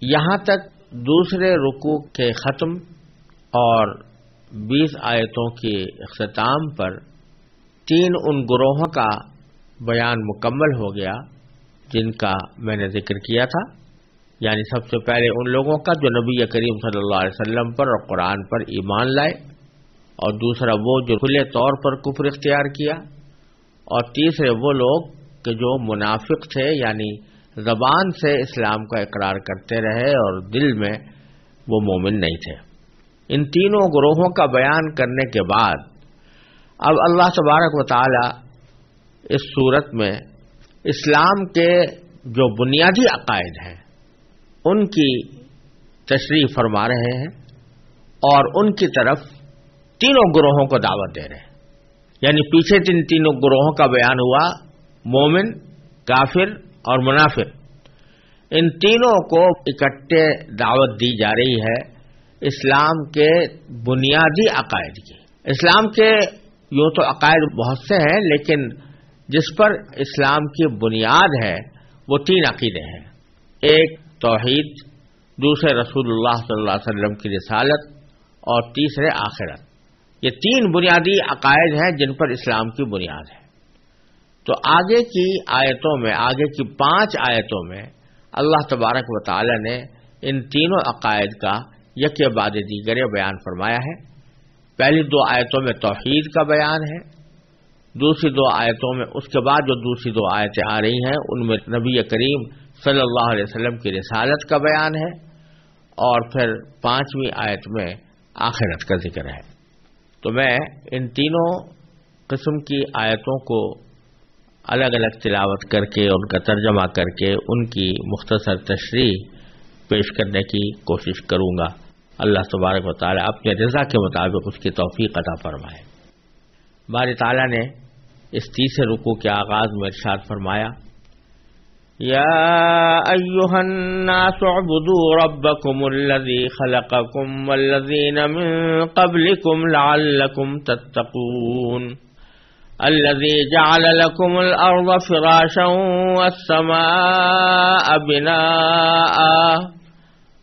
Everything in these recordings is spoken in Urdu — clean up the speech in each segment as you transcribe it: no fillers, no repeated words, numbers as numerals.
یہاں تک دوسرے رکوع کے ختم اور 20 آیتوں کے اختتام پر 3 ان گروہوں کا بیان مکمل ہو گیا جن کا میں نے ذکر کیا تھا. یعنی سب سے پہلے ان لوگوں کا جو نبی کریم صلی اللہ علیہ وسلم پر اور قرآن پر ایمان لائے، اور دوسرا وہ جو کھلے طور پر کفر اختیار کیا، اور تیسرے وہ لوگ کہ جو منافق تھے، یعنی زبان سے اسلام کا اقرار کرتے رہے اور دل میں وہ مومن نہیں تھے. ان تینوں گروہوں کا بیان کرنے کے بعد اب اللہ تبارک و تعالی اس صورت میں اسلام کے جو بنیادی عقائد ہیں ان کی تشریح فرما رہے ہیں اور ان کی طرف تینوں گروہوں کو دعوت دے رہے ہیں. یعنی پیچھے تینوں گروہوں کا بیان ہوا، مومن، کافر اور منافق. ان تینوں کو اکٹھے دعوت دی جا رہی ہے اسلام کے بنیادی عقائد کی. اسلام کے یوں تو عقائد بہت سے ہیں، لیکن جس پر اسلام کی بنیاد ہے وہ 3 عقیدے ہیں. ایک توحید، دوسرے رسول اللہ صلی اللہ علیہ وسلم کی رسالت، اور تیسرے آخرت. یہ 3 بنیادی عقائد ہیں جن پر اسلام کی بنیاد ہے. تو آگے کی آیتوں میں، آگے کی 5 آیتوں میں اللہ تبارک و تعالی نے ان تینوں عقائد کا یکے بعد دیگر بیان فرمایا ہے. پہلی 2 آیتوں میں توحید کا بیان ہے، دوسری 2 آیتوں میں اس کے بعد جو دوسری 2 آیتیں آ رہی ہیں ان میں نبی کریم صلی اللہ علیہ وسلم کی رسالت کا بیان ہے، اور پھر 5ویں آیت میں آخرت کا ذکر ہے. تو میں ان تینوں قسم کی آیتوں کو الگ الگ تلاوت کر کے، ان کا ترجمہ کر کے، ان کی مختصر تشریح پیش کرنے کی کوشش کروں گا. اللہ تبارک و تعالی اپنے رضا کے مطابق اس کی توفیق عطا فرمائے. باری تعالی نے اس تیسرے رکوع کے آغاز میں ارشاد فرمایا، یا ایھا الناس اعبدوا ربکم الذی خلقکم والذین من قبلکم لعلکم تتقون الذی جعل لکم الارض فراشا والسماء بناء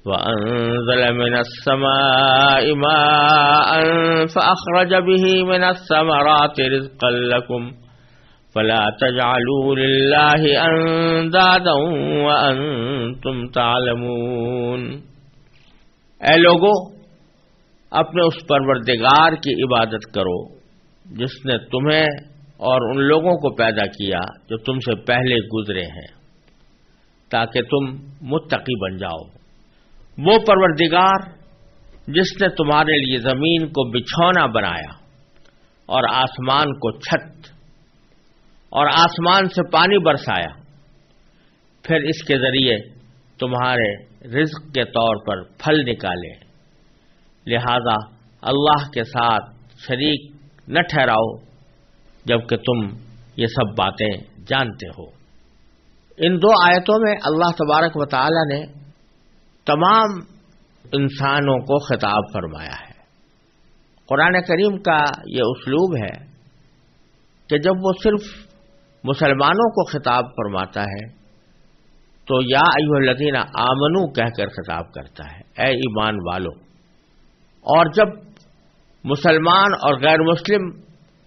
وأنزل من السماء ماء فأخرج به من الثمرات رزقا لكم فلا تجعلوا لله أندادا وأنتم تعلمون. اے لوگو، اپنے اس پروردگار کی عبادت کرو جس نے تمہیں اور ان لوگوں کو پیدا کیا جو تم سے پہلے گزرے ہیں، تاکہ تم متقی بن جاؤ. وہ پروردگار جس نے تمہارے لیے زمین کو بچھونا بنایا اور آسمان کو چھت، اور آسمان سے پانی برسایا، پھر اس کے ذریعے تمہارے رزق کے طور پر پھل نکالے. لہذا اللہ کے ساتھ شریک نہ ٹھہراؤ جبکہ تم یہ سب باتیں جانتے ہو. ان 2 آیتوں میں اللہ تبارک و تعالی نے تمام انسانوں کو خطاب فرمایا ہے. قرآن کریم کا یہ اسلوب ہے کہ جب وہ صرف مسلمانوں کو خطاب فرماتا ہے تو یا ایھا الذین آمنو کہہ کر خطاب کرتا ہے، اے ایمان والو. اور جب مسلمان اور غیر مسلم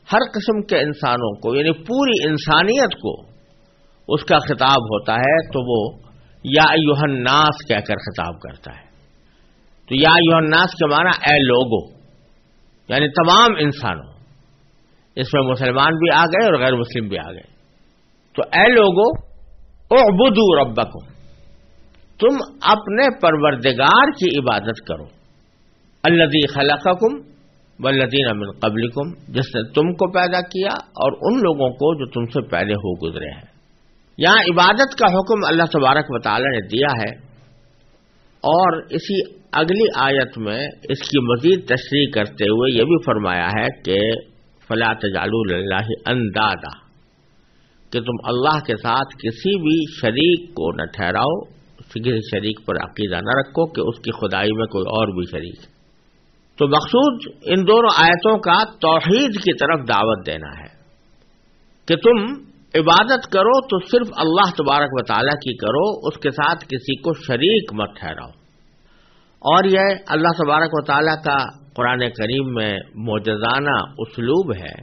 ہر قسم کے انسانوں کو، یعنی پوری انسانیت کو اس کا خطاب ہوتا ہے تو وہ یا ایھا الناس کہہ کر خطاب کرتا ہے. تو یا ایھا الناس کے معنی اے لوگو، یعنی تمام انسانوں. اس میں مسلمان بھی آ گئے اور غیر مسلم بھی آ گئے. تو اے لوگو اعبدوا ربکم، تم اپنے پروردگار کی عبادت کرو. الذی خلقکم والذین من قبلکم، جس نے تم کو پیدا کیا اور ان لوگوں کو جو تم سے پہلے ہو گزرے ہیں. یہاں عبادت کا حکم اللہ تبارک و تعالی نے دیا ہے، اور اسی اگلی آیت میں اس کی مزید تشریح کرتے ہوئے یہ بھی فرمایا ہے کہ فلا تجعلوا للہ اندادا، کہ تم اللہ کے ساتھ کسی بھی شریک کو نہ ٹھہراؤ، کسی شریک پر عقیدہ نہ رکھو کہ اس کی خدائی میں کوئی اور بھی شریک ہے. تو مقصود ان دونوں آیتوں کا توحید کی طرف دعوت دینا ہے کہ تم عبادت کرو تو صرف اللہ تبارک و تعالیٰ کی کرو، اس کے ساتھ کسی کو شریک مت ٹھہراؤ۔ اور یہ اللہ تبارک و تعالیٰ کا قرآن کریم میں معجزانہ اسلوب ہے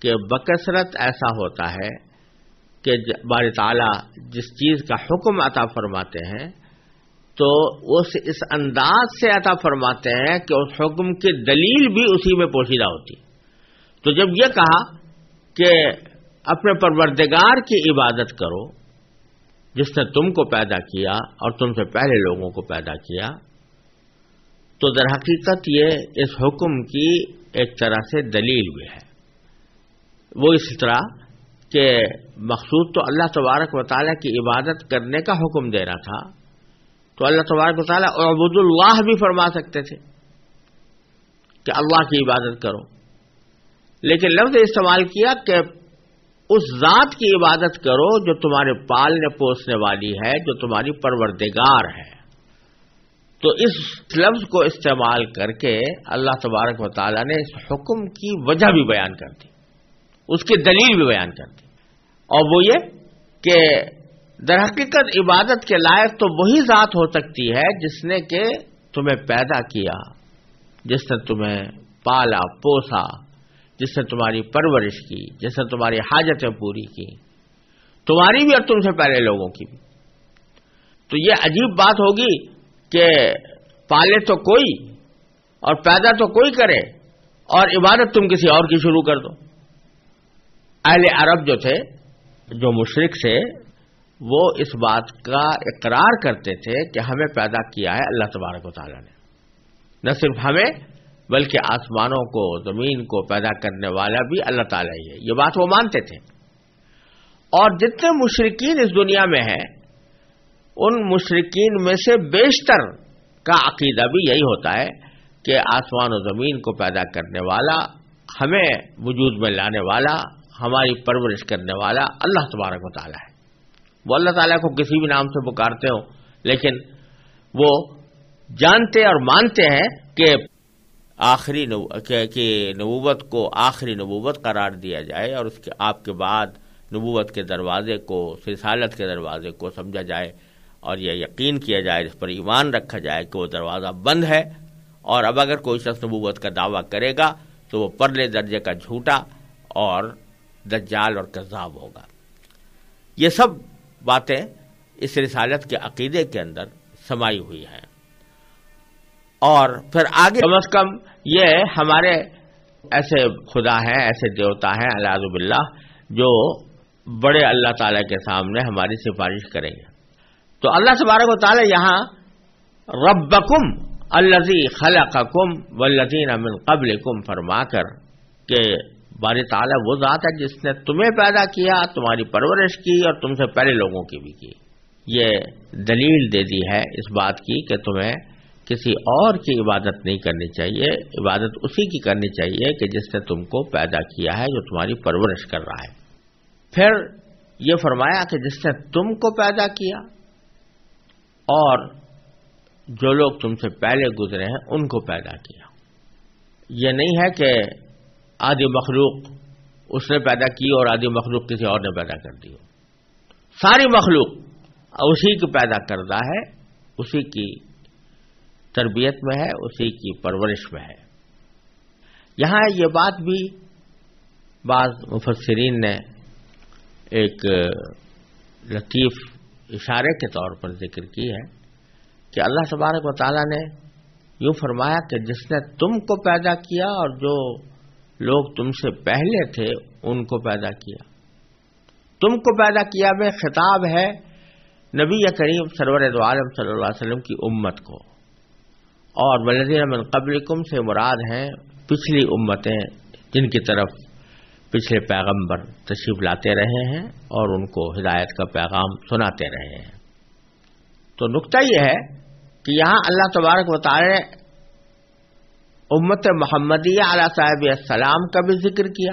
کہ بکثرت ایسا ہوتا ہے کہ باری تعالیٰ جس چیز کا حکم عطا فرماتے ہیں تو اس انداز سے عطا فرماتے ہیں کہ اس حکم کی دلیل بھی اسی میں پوشیدہ ہوتی۔ تو جب یہ کہا کہ اپنے پروردگار کی عبادت کرو جس نے تم کو پیدا کیا اور تم سے پہلے لوگوں کو پیدا کیا، تو در حقیقت یہ اس حکم کی ایک طرح سے دلیل بھی ہے۔ وہ اس طرح کہ مقصود تو اللہ تبارک و تعالیٰ کی عبادت کرنے کا حکم دینا تھا، تو اللہ تبارک و تعالیٰ اعبدوا اللہ بھی فرما سکتے تھے کہ اللہ کی عبادت کرو، لیکن لفظ استعمال کیا کہ اس ذات کی عبادت کرو جو تمہارے پالنے پوسنے والی ہے، جو تمہاری پروردگار ہے۔ تو اس لفظ کو استعمال کر کے اللہ تبارک و تعالیٰ نے اس حکم کی وجہ بھی بیان کر دی، اس کی دلیل بھی بیان کر دی، اور وہ یہ کہ در حقیقت عبادت کے لائق تو وہی ذات ہو سکتی ہے جس نے کہ تمہیں پیدا کیا، جس نے تمہیں پالا پوسا، جس نے تمہاری پرورش کی، جس نے تمہاری حاجتیں پوری کی، تمہاری بھی اور تم سے پہلے لوگوں کی بھی۔ تو یہ عجیب بات ہوگی کہ پالے تو کوئی اور پیدا تو کوئی کرے اور عبادت تم کسی اور کی شروع کر دو۔ اہل عرب جو تھے، جو مشرک تھے، وہ اس بات کا اقرار کرتے تھے کہ ہمیں پیدا کیا ہے اللہ تبارک و تعالیٰ نے، نہ صرف ہمیں بلکہ آسمانوں کو، زمین کو پیدا کرنے والا بھی اللہ تعالیٰ ہی ہے، یہ بات وہ مانتے تھے۔ اور جتنے مشرکین اس دنیا میں ہیں، ان مشرکین میں سے بیشتر کا عقیدہ بھی یہی ہوتا ہے کہ آسمان و زمین کو پیدا کرنے والا، ہمیں وجود میں لانے والا، ہماری پرورش کرنے والا اللہ تبارک و تعالیٰ ہے۔ وہ اللہ تعالیٰ کو کسی بھی نام سے پکارتے ہوں، لیکن وہ جانتے اور مانتے ہیں کہ نبوت کو آخری نبوت قرار دیا جائے، اور اس کے آپ کے بعد نبوت کے دروازے کو، رسالت کے دروازے کو سمجھا جائے، اور یہ یقین کیا جائے، اس پر ایمان رکھا جائے کہ وہ دروازہ بند ہے، اور اب اگر کوئی شخص نبوت کا دعویٰ کرے گا تو وہ پرلے درجے کا جھوٹا اور دجال اور کذاب ہوگا۔ یہ سب باتیں اس رسالت کے عقیدے کے اندر سمائی ہوئی ہیں۔ اور پھر آگے کم از کم یہ ہمارے ایسے خدا ہیں، ایسے دیوتا ہیں اعوذ باللہ، جو بڑے اللہ تعالیٰ کے سامنے ہماری سفارش کریں گے۔ تو اللہ تبارک و تعالیٰ یہاں ربکم الذی خلقکم والذین من قبلکم فرما کر کہ باری تعالیٰ وہ ذات ہے جس نے تمہیں پیدا کیا، تمہاری پرورش کی اور تم سے پہلے لوگوں کی بھی کی، یہ دلیل دے دی ہے اس بات کی کہ تمہیں کسی اور کی عبادت نہیں کرنی چاہیے، عبادت اسی کی کرنی چاہیے کہ جس نے تم کو پیدا کیا ہے، جو تمہاری پرورش کر رہا ہے۔ پھر یہ فرمایا کہ جس نے تم کو پیدا کیا اور جو لوگ تم سے پہلے گزرے ہیں ان کو پیدا کیا۔ یہ نہیں ہے کہ آدھی مخلوق اس نے پیدا کی اور آدھی مخلوق کسی اور نے پیدا کر دی ہو، ساری مخلوق اسی کی پیدا کردہ ہے، اسی کی تربیت میں ہے، اسی کی پرورش میں ہے۔ یہاں یہ بات بھی بعض مفسرین نے ایک لطیف اشارے کے طور پر ذکر کی ہے کہ اللہ تبارک و تعالیٰ نے یوں فرمایا کہ جس نے تم کو پیدا کیا اور جو لوگ تم سے پہلے تھے ان کو پیدا کیا۔ تم کو پیدا کیا میں خطاب ہے نبی کریم سرور دو عالم صلی اللہ علیہ وسلم کی امت کو، اور والذین من قبلکم سے مراد ہیں پچھلی امتیں جن کی طرف پچھلے پیغمبر تشریف لاتے رہے ہیں اور ان کو ہدایت کا پیغام سناتے رہے ہیں۔ تو نقطہ یہ ہے کہ یہاں اللہ تبارک و تعالی نے امت محمدیہ علیہ صاحب السلام کا بھی ذکر کیا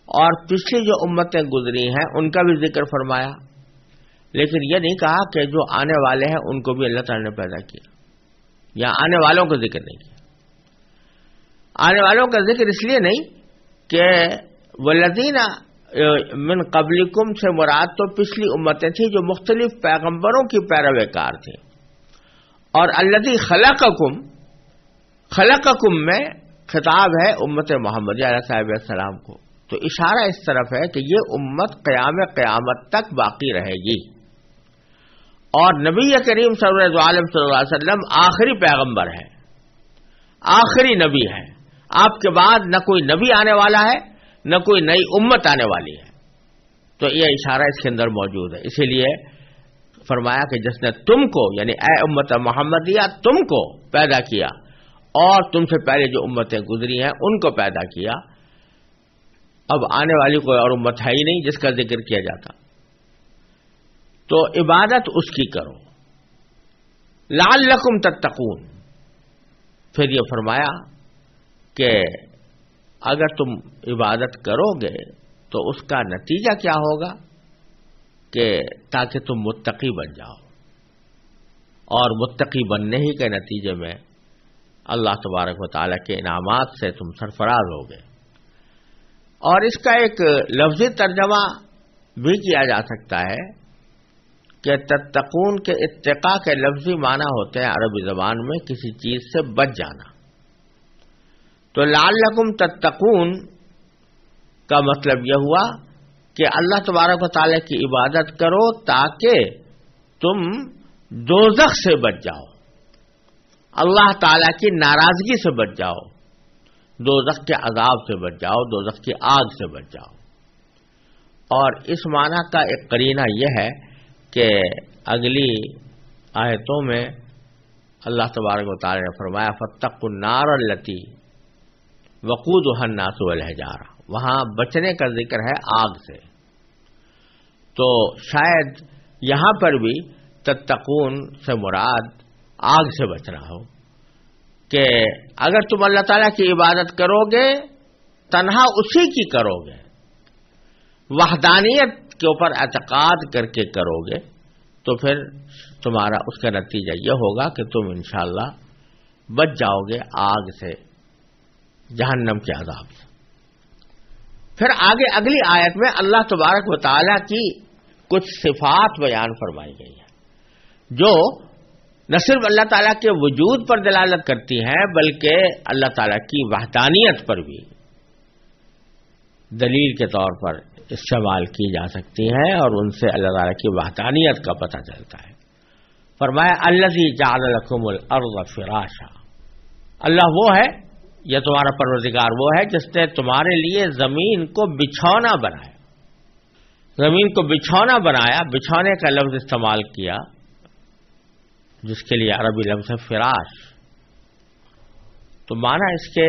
اور پچھلی جو امتیں گزری ہیں ان کا بھی ذکر فرمایا، لیکن یہ نہیں کہا کہ جو آنے والے ہیں ان کو بھی اللہ تعالی نے پیدا کیا، یا آنے والوں کا ذکر نہیں کیا۔ آنے والوں کا ذکر اس لیے نہیں کہ والذین من قبلکم سے مراد تو پچھلی امتیں تھیں جو مختلف پیغمبروں کی پیروکار تھیں، اور الذی خلقکم میں خطاب ہے امت محمدیہ علیہ صاحب السلام کو، تو اشارہ اس طرف ہے کہ یہ امت قیامت تک باقی رہے گی، اور نبی کریم صلی اللہ علیہ وسلم آخری پیغمبر ہے، آخری نبی ہے، آپ کے بعد نہ کوئی نبی آنے والا ہے نہ کوئی نئی امت آنے والی ہے، تو یہ اشارہ اس کے اندر موجود ہے۔ اسی لیے فرمایا کہ جس نے تم کو، یعنی اے امت محمدیہ، تم کو پیدا کیا اور تم سے پہلے جو امتیں گزری ہیں ان کو پیدا کیا، اب آنے والی کوئی اور امت ہے ہی نہیں جس کا ذکر کیا جاتا، تو عبادت اس کی کرو، لعلکم تتقون۔ پھر یہ فرمایا کہ اگر تم عبادت کرو گے تو اس کا نتیجہ کیا ہوگا کہ تاکہ تم متقی بن جاؤ، اور متقی بننے ہی کے نتیجے میں اللہ تبارک و تعالیٰ کے انعامات سے تم سرفراز ہوگے۔ اور اس کا ایک لفظی ترجمہ بھی کیا جا سکتا ہے کہ تتقون کے اتقاء کے لفظی معنی ہوتے ہیں عربی زبان میں کسی چیز سے بچ جانا، تو لعلکم تتقون کا مطلب یہ ہوا کہ اللہ تبارک و تعالیٰ کی عبادت کرو تاکہ تم دوزخ سے بچ جاؤ، اللہ تعالیٰ کی ناراضگی سے بچ جاؤ، دوزخ کے عذاب سے بچ جاؤ، دوزخ کی آگ سے بچ جاؤ۔ اور اس معنی کا ایک قرینہ یہ ہے کہ اگلی آیتوں میں اللہ تبارک و تعالیٰ نے فرمایا فاتقوا النار التی وقودها الناس والحجارہ، وہاں بچنے کا ذکر ہے آگ سے، تو شاید یہاں پر بھی تتقون سے مراد آگ سے بچنا ہو، کہ اگر تم اللہ تعالیٰ کی عبادت کرو گے تنہا اسی کی کرو گے، وحدانیت کے اوپر اعتقاد کر کے کرو گے، تو پھر تمہارا اس کا نتیجہ یہ ہوگا کہ تم انشاءاللہ بچ جاؤ گے آگ سے، جہنم کے عذاب سے۔ پھر آگے اگلی آیت میں اللہ تبارک و تعالیٰ کی کچھ صفات بیان فرمائی گئی ہیں جو نہ صرف اللہ تعالیٰ کے وجود پر دلالت کرتی ہیں بلکہ اللہ تعالیٰ کی وحدانیت پر بھی دلیل کے طور پر استعمال کی جا سکتی ہیں، اور ان سے اللہ تعالیٰ کی وحدانیت کا پتہ چلتا ہے۔ فرمایا الذی جعل لکم الارض فراشا، اللہ وہ ہے، یہ تمہارا پروردگار وہ ہے جس نے تمہارے لیے زمین کو بچھونا بنایا، زمین کو بچھونا بنایا، بچھونے کا لفظ استعمال کیا جس کے لیے عربی لفظ ہے فراش، تو معنی اس کے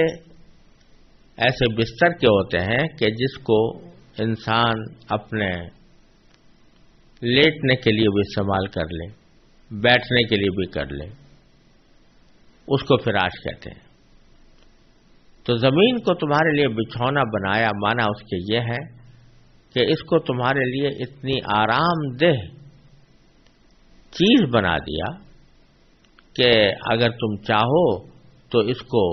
ایسے بستر کے ہوتے ہیں کہ جس کو انسان اپنے لیٹنے کے لیے بھی استعمال کر لے، بیٹھنے کے لیے بھی کر لے، اس کو فراش کہتے ہیں۔ تو زمین کو تمہارے لیے بچھونا بنایا، معنی اس کے یہ ہے کہ اس کو تمہارے لیے اتنی آرام دہ چیز بنا دیا کہ اگر تم چاہو تو اس کو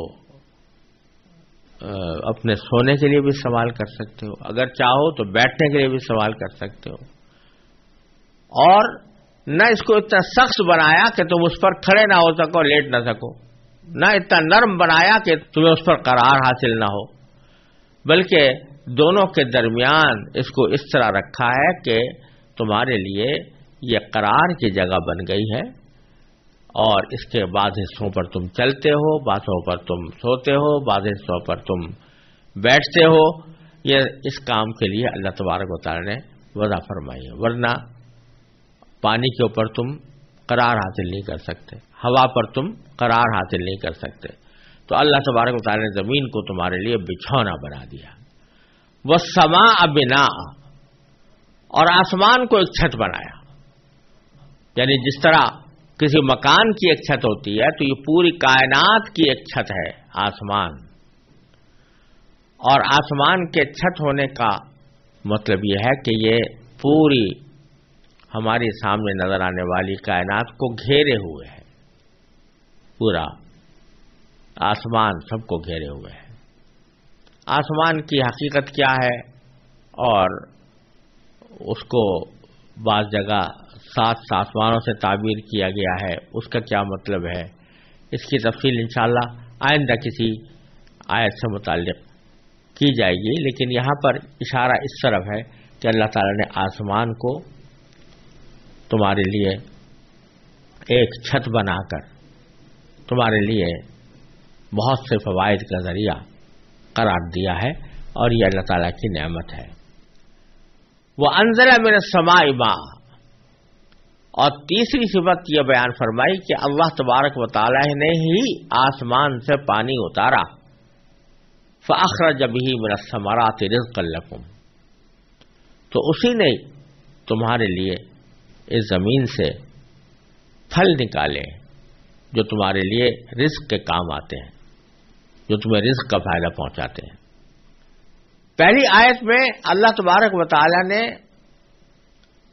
اپنے سونے کے لیے بھی استعمال کر سکتے ہو، اگر چاہو تو بیٹھنے کے لیے بھی استعمال کر سکتے ہو، اور نہ اس کو اتنا سخت بنایا کہ تم اس پر کھڑے نہ ہو سکو، لیٹ نہ سکو، نہ اتنا نرم بنایا کہ تمہیں اس پر قرار حاصل نہ ہو، بلکہ دونوں کے درمیان اس کو اس طرح رکھا ہے کہ تمہارے لیے یہ قرار کی جگہ بن گئی ہے، اور اس کے بعض حصوں پر تم چلتے ہو، بعضوں پر تم سوتے ہو، بعض حصوں پر تم بیٹھتے ہو، یہ اس کام کے لیے اللہ تبارک و تعالی نے وضع فرمائی ہے، ورنہ پانی کے اوپر تم قرار حاصل نہیں کر سکتے، ہوا پر تم قرار حاصل نہیں کر سکتے، تو اللہ تبارک و تعالی نے زمین کو تمہارے لیے بچھونا بنا دیا۔ وَالسَّمَاءَ بِنَاءً، اور آسمان کو ایک چھت بنایا، یعنی جس طرح کسی مکان کی ایک چھت ہوتی ہے تو یہ پوری کائنات کی ایک چھت ہے آسمان، اور آسمان کے چھت ہونے کا مطلب یہ ہے کہ یہ پوری ہمارے سامنے نظر آنے والی کائنات کو گھیرے ہوئے ہے، پورا آسمان سب کو گھیرے ہوئے ہے۔ آسمان کی حقیقت کیا ہے اور اس کو بعض جگہ 7 آسمانوں سے تعبیر کیا گیا ہے، اس کا کیا مطلب ہے، اس کی تفصیل انشاءاللہ آئندہ کسی آیت سے متعلق کی جائے گی، لیکن یہاں پر اشارہ اس طرف ہے کہ اللہ تعالیٰ نے آسمان کو تمہارے لیے ایک چھت بنا کر تمہارے لیے بہت سے فوائد کا ذریعہ قرار دیا ہے، اور یہ اللہ تعالیٰ کی نعمت ہے۔ وَأَنزَلَ مِنَ السَّمَاءِ مَاءً، اور تیسری صفت یہ بیان فرمائی کہ اللہ تبارک و تعالیٰ نے ہی آسمان سے پانی اتارا، فَأَخْرَجَ بِهِ مِنَ الثَّمَرَاتِ رِزْقًا لَكُمْ، تو اسی نے تمہارے لیے اس زمین سے پھل نکالے جو تمہارے لیے رزق کے کام آتے ہیں، جو تمہیں رزق کا فائدہ پہنچاتے ہیں۔ پہلی آیت میں اللہ تبارک و تعالی نے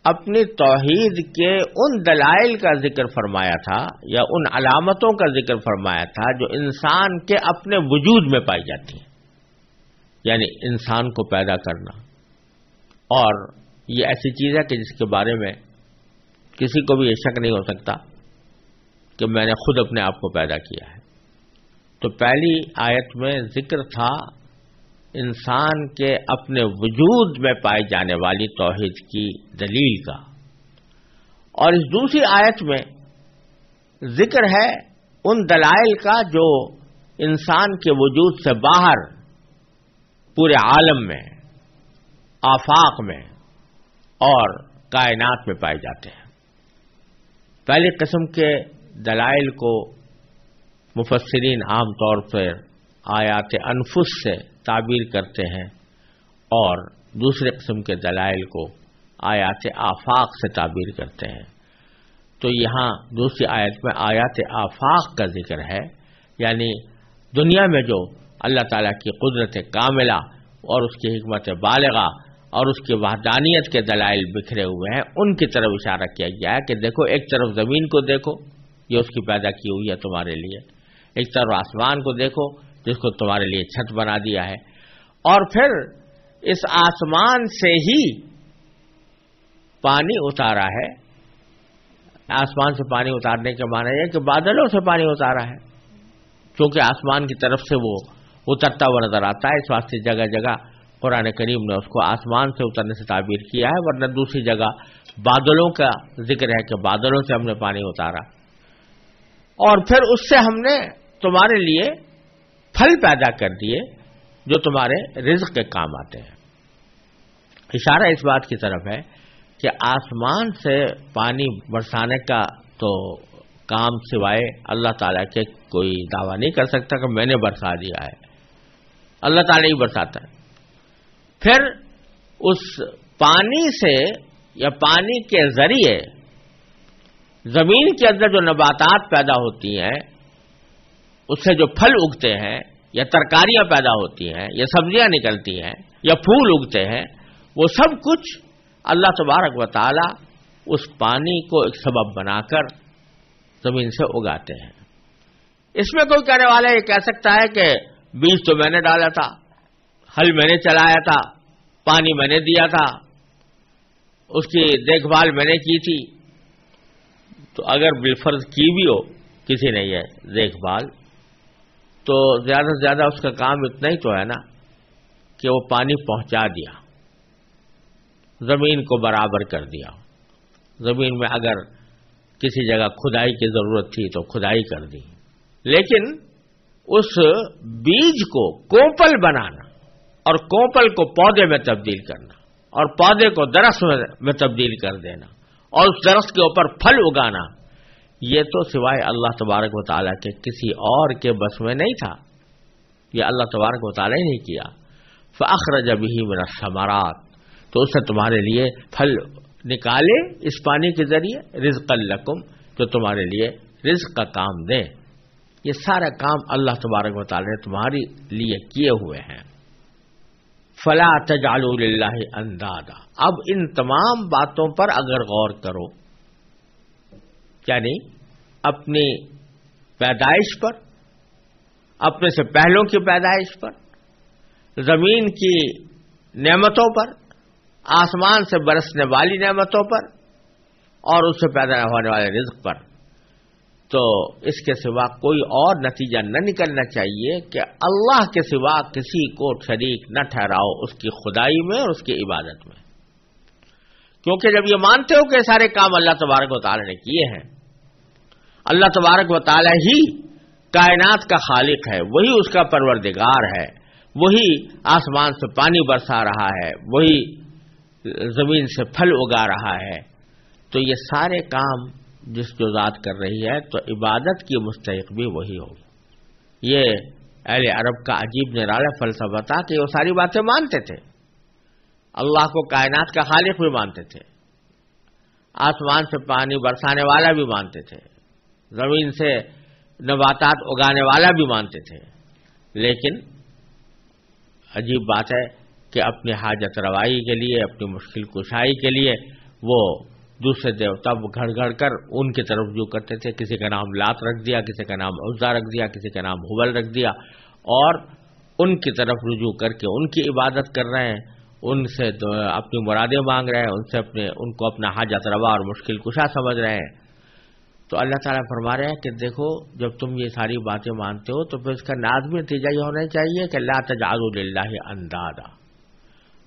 اپنی توحید کے ان دلائل کا ذکر فرمایا تھا یا ان علامتوں کا ذکر فرمایا تھا جو انسان کے اپنے وجود میں پائی جاتی ہیں، یعنی انسان کو پیدا کرنا، اور یہ ایسی چیز ہے کہ جس کے بارے میں کسی کو بھی یہ شک نہیں ہو سکتا کہ میں نے خود اپنے آپ کو پیدا کیا ہے۔ تو پہلی آیت میں ذکر تھا انسان کے اپنے وجود میں پائی جانے والی توحید کی دلیل کا، اور اس دوسری آیت میں ذکر ہے ان دلائل کا جو انسان کے وجود سے باہر پورے عالم میں، آفاق میں اور کائنات میں پائے جاتے ہیں۔ پہلی قسم کے دلائل کو مفسرین عام طور پر آیات انفس سے تعبیر کرتے ہیں، اور دوسرے قسم کے دلائل کو آیات آفاق سے تعبیر کرتے ہیں۔ تو یہاں دوسری آیت میں آیات آفاق کا ذکر ہے، یعنی دنیا میں جو اللہ تعالیٰ کی قدرت کاملہ اور اس کی حکمت بالغہ اور اس کی وحدانیت کے دلائل بکھرے ہوئے ہیں، ان کی طرف اشارہ کیا گیا ہے کہ دیکھو، ایک طرف زمین کو دیکھو، یہ اس کی پیدا کی ہوئی ہے تمہارے لیے، ایک طرف آسمان کو دیکھو جس کو تمہارے لیے چھت بنا دیا ہے، اور پھر اس آسمان سے ہی پانی اتارا ہے۔ آسمان سے پانی اتارنے کے معنی یہ کہ بادلوں سے پانی اتارا ہے، کیونکہ آسمان کی طرف سے وہ اترتا ہوا نظر آتا ہے، اس واسطے جگہ جگہ قرآن کریم نے اس کو آسمان سے اترنے سے تعبیر کیا ہے، ورنہ دوسری جگہ بادلوں کا ذکر ہے کہ بادلوں سے ہم نے پانی اتارا، اور پھر اس سے ہم نے تمہارے لیے پھل پیدا کر دیے جو تمہارے رزق کے کام آتے ہیں۔ اشارہ اس بات کی طرف ہے کہ آسمان سے پانی برسانے کا تو کام سوائے اللہ تعالیٰ کے کوئی دعویٰ نہیں کر سکتا کہ میں نے برسا دیا ہے، اللہ تعالیٰ ہی برساتا ہے۔ پھر اس پانی سے یا پانی کے ذریعے زمین کے اندر جو نباتات پیدا ہوتی ہیں، اس سے جو پھل اگتے ہیں یا ترکاریاں پیدا ہوتی ہیں یا سبزیاں نکلتی ہیں یا پھول اگتے ہیں، وہ سب کچھ اللہ تبارک و تعالی اس پانی کو ایک سبب بنا کر زمین سے اگاتے ہیں۔ اس میں کوئی کہنے والا یہ کہہ سکتا ہے کہ بیج تو میں نے ڈالا تھا، ہل میں نے چلایا تھا، پانی میں نے دیا تھا، اس کی دیکھ بھال میں نے کی تھی۔ تو اگر بالفرض کی بھی ہو کسی نے یہ دیکھ بھال، تو زیادہ سے زیادہ اس کا کام اتنا ہی تو ہے نا کہ وہ پانی پہنچا دیا، زمین کو برابر کر دیا۔ زمین میں اگر کسی جگہ کھدائی کی ضرورت تھی تو کھدائی کر دی، لیکن اس بیج کو کوپل بنانا اور کوپل کو پودے میں تبدیل کرنا اور پودے کو درخت میں تبدیل کر دینا اور اس درخت کے اوپر پھل اگانا، یہ تو سوائے اللہ تبارک و تعالیٰ کے کسی اور کے بس میں نہیں تھا، یہ اللہ تبارک و تعالیٰ نے کیا۔ فَأَخْرَجَ بِهِ مِنَ الثَّمَرَاتِ، تو اس سے تمہارے لیے پھل نکالے اس پانی کے ذریعے، رِزْقًا لَكُمْ، جو تمہارے لیے رزق کا کام دیں۔ یہ سارا کام اللہ تبارک و تعالیٰ نے تمہارے لیے کیے ہوئے ہیں۔ فَلَا تَجْعَلُوا لِلَّهِ أَنْدَادًا، اب ان تمام باتوں پر اگر غور کرو، یعنی اپنی پیدائش پر، اپنے سے پہلوں کی پیدائش پر، زمین کی نعمتوں پر، آسمان سے برسنے والی نعمتوں پر اور اس سے پیدا ہونے والے رزق پر، تو اس کے سوا کوئی اور نتیجہ نہ نکلنا چاہیے کہ اللہ کے سوا کسی کو شریک نہ ٹھہراؤ اس کی خدائی میں اور اس کی عبادت میں، کیونکہ جب یہ مانتے ہو کہ سارے کام اللہ تبارک و تعالی نے کیے ہیں، اللہ تبارک و تعالی ہی کائنات کا خالق ہے، وہی اس کا پروردگار ہے، وہی آسمان سے پانی برسا رہا ہے، وہی زمین سے پھل اگا رہا ہے، تو یہ سارے کام جس جو ذات کر رہی ہے تو عبادت کی مستحق بھی وہی ہوگی۔ یہ اہل عرب کا عجیب نرالا فلسفہ تھا کہ وہ ساری باتیں مانتے تھے، اللہ کو کائنات کا خالق بھی مانتے تھے، آسمان سے پانی برسانے والا بھی مانتے تھے، زمین سے نباتات اگانے والا بھی مانتے تھے، لیکن عجیب بات ہے کہ اپنی حاجت روائی کے لیے، اپنی مشکل کشائی کے لیے وہ دوسرے دیوتا گھڑ گھڑ کر ان کی طرف رجوع کرتے تھے، کسی کا نام لات رکھ دیا، کسی کا نام عزا رکھ دیا، کسی کا نام ہبل رکھ دیا، اور ان کی طرف رجوع کر کے ان کی عبادت کر رہے ہیں، ان سے اپنی مرادیں مانگ رہے ہیں، ان کو اپنا حاجت روا اور مشکل کشا سمجھ رہے ہیں۔ تو اللہ تعالیٰ فرما رہے ہیں کہ دیکھو جب تم یہ ساری باتیں مانتے ہو تو پھر اس کا لازمی نتیجہ یہ ہونا چاہیے کہ لا تجعلوا للہ اندادا،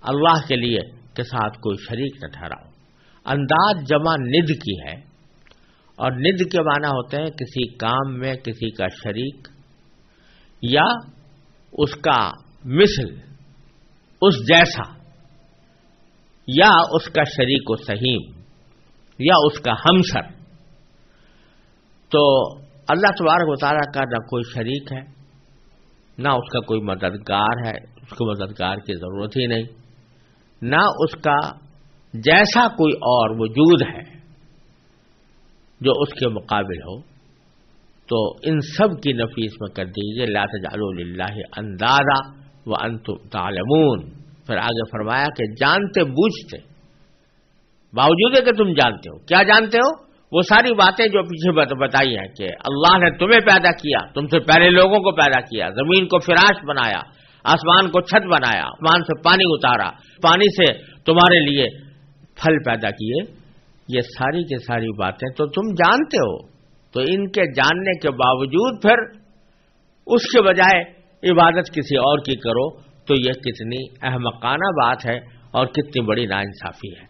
اللہ کے لیے کے ساتھ کوئی شریک نہ ٹھہراؤ۔ انداد جمع ند کی ہے، اور ند کے معنی ہوتے ہیں کسی کام میں کسی کا شریک، یا اس کا مثل، اس جیسا، یا اس کا شریک و سہیم، یا اس کا ہمسر۔ تو اللہ تبارک و تعالیٰ کا نہ کوئی شریک ہے، نہ اس کا کوئی مددگار ہے، اس کو مددگار کی ضرورت ہی نہیں، نہ اس کا جیسا کوئی اور وجود ہے جو اس کے مقابل ہو۔ تو ان سب کی نفی اس میں کر دیجیے، لا تجعلوا للہ اندادا وانتم تعلمون۔ پھر آگے فرمایا کہ جانتے بوجھتے، باوجود ہے کہ تم جانتے ہو، کیا جانتے ہو؟ وہ ساری باتیں جو پیچھے بتائی ہیں کہ اللہ نے تمہیں پیدا کیا، تم سے پہلے لوگوں کو پیدا کیا، زمین کو فراش بنایا، آسمان کو چھت بنایا، آسمان سے پانی اتارا، پانی سے تمہارے لیے پھل پیدا کیے، یہ ساری کی ساری باتیں تو تم جانتے ہو، تو ان کے جاننے کے باوجود پھر اس کے بجائے عبادت کسی اور کی کرو، تو یہ کتنی احمقانہ بات ہے اور کتنی بڑی ناانصافی ہے۔